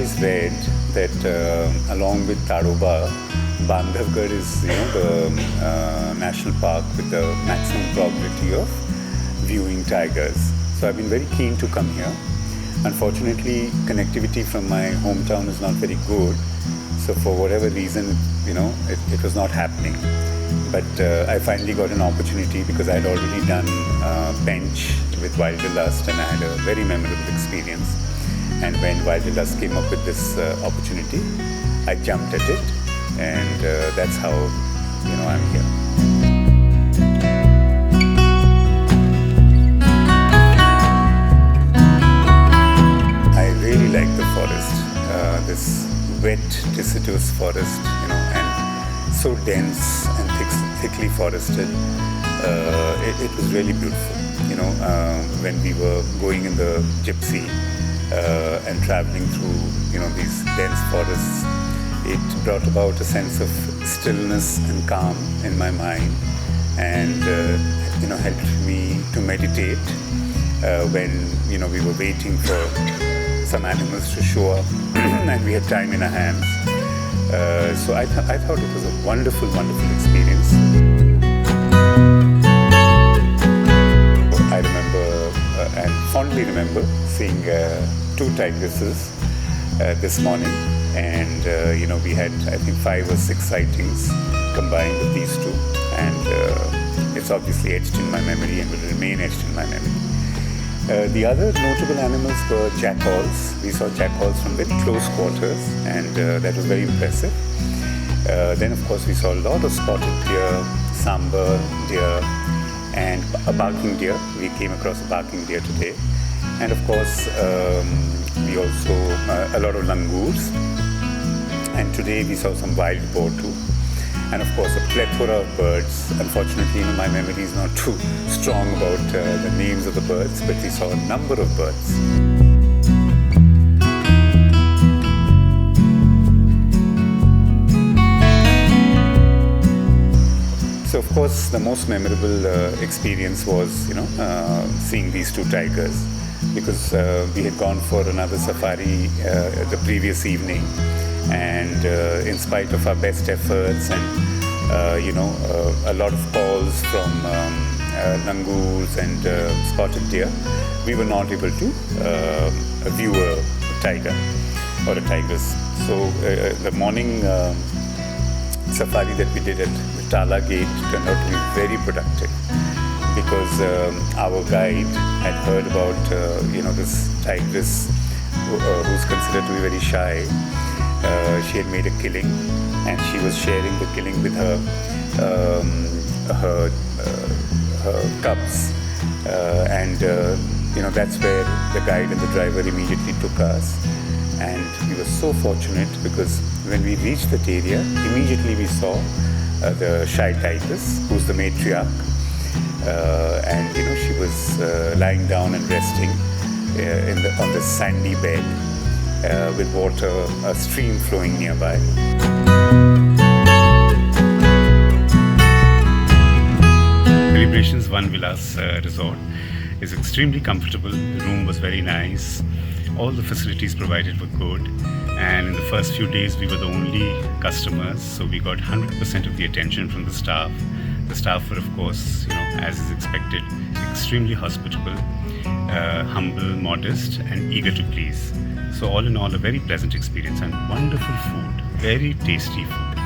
always read that along with Tadoba, Bandhavgarh is the national park with the maximum probability of viewing tigers. So I've been very keen to come here. Unfortunately, connectivity from my hometown is not very good. So for whatever reason, it was not happening. But I finally got an opportunity because I had already done bench with Wilderlust and I had a very memorable experience. And when Wilderlust came up with this opportunity, I jumped at it, and that's how I'm here. I really like the forest, this wet deciduous forest, and so dense and thickly forested. It was really beautiful. When we were going in the gypsy and traveling through these dense forests, it brought about a sense of stillness and calm in my mind, and helped me to meditate when we were waiting for some animals to show up and we had time in our hands. So I thought it was a wonderful experience. I remember and fondly remember seeing 2 tigresses this morning, and we had I think 5 or 6 sightings combined with these 2, and it's obviously etched in my memory and will remain etched in my memory. The other notable animals were jackals. We saw jackals from very close quarters, and that was very impressive. Then of course we saw a lot of spotted deer, sambar deer, and a barking deer. We came across a barking deer today. And of course we also, a lot of langurs. And today we saw some wild boar too. And of course a plethora of birds. Unfortunately, my memory is not too strong about the names of the birds, but we saw a number of birds. So of course the most memorable experience was seeing these 2 tigers, because we had gone for another safari the previous evening, and in spite of our best efforts and a lot of calls from langurs and spotted deer, we were not able to view a tiger or a tigress. So the morning safari that we did at the Tala Gate turned out to be very productive, because our guide had heard about this tigress who's considered to be very shy. She had made a killing, and she was sharing the killing with her cubs, and that's where the guide and the driver immediately took us. And we were so fortunate, because when we reached that area, immediately we saw the shy tigress, who's the matriarch, and she was lying down and resting on this sandy bed with water, a stream flowing nearby. Celebrations Unveiling resort is extremely comfortable. The room was very nice. All the facilities provided were good, and in the first few days we were the only customers, so we got 100% of the attention from the staff. The staff were, of course, as is expected, extremely hospitable, humble, modest, and eager to please. So all in all, a very pleasant experience and wonderful food, very tasty food.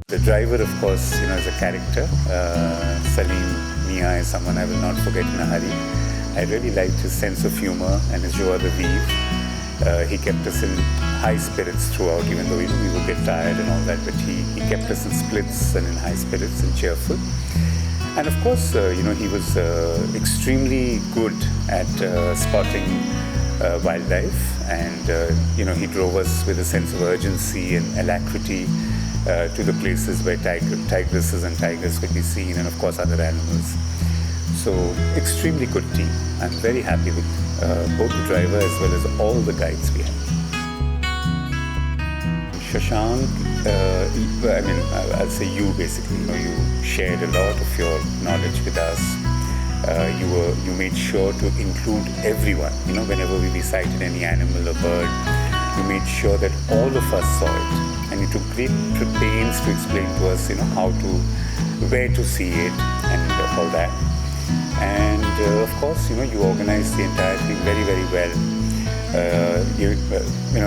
The driver, of course, is a character. Salim Mia is someone I will not forget in a hurry. I really liked his sense of humor and his joie de vivre. He kept us in high spirits throughout, even though we would get tired and all that, but he kept us in splits and in high spirits and cheerful. And of course, he was extremely good at spotting wildlife, and he drove us with a sense of urgency and alacrity to the places where tigresses and tigers could be seen, and of course other animals. So extremely good team. I'm very happy with both the driver as well as all the guides we had. Shashank, I'll say you basically. You shared a lot of your knowledge with us. You made sure to include everyone. Whenever we sighted any animal or bird, you made sure that all of us saw it, and you took great pains to explain to us, where to see it and all that. And of course, you organized the entire thing very, very well.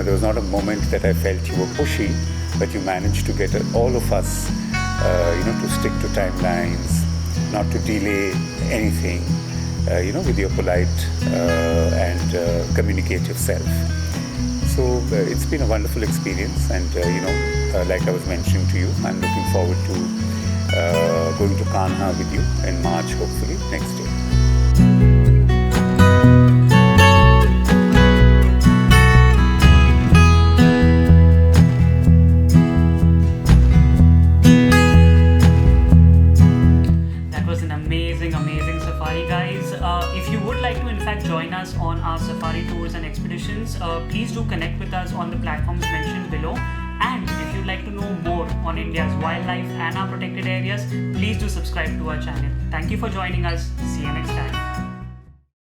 There was not a moment that I felt you were pushy, but you managed to get all of us, to stick to timelines, not to delay anything, with your polite and communicative self. So it's been a wonderful experience, and like I was mentioning to you, I'm looking forward to going to Kanha with you in March, hopefully next year. Amazing safari, guys. If you would like to in fact join us on our safari tours and expeditions, please do connect with us on the platforms mentioned below. And if you'd like to know more on India's wildlife and our protected areas, please do subscribe to our channel. Thank you for joining us. See you next time.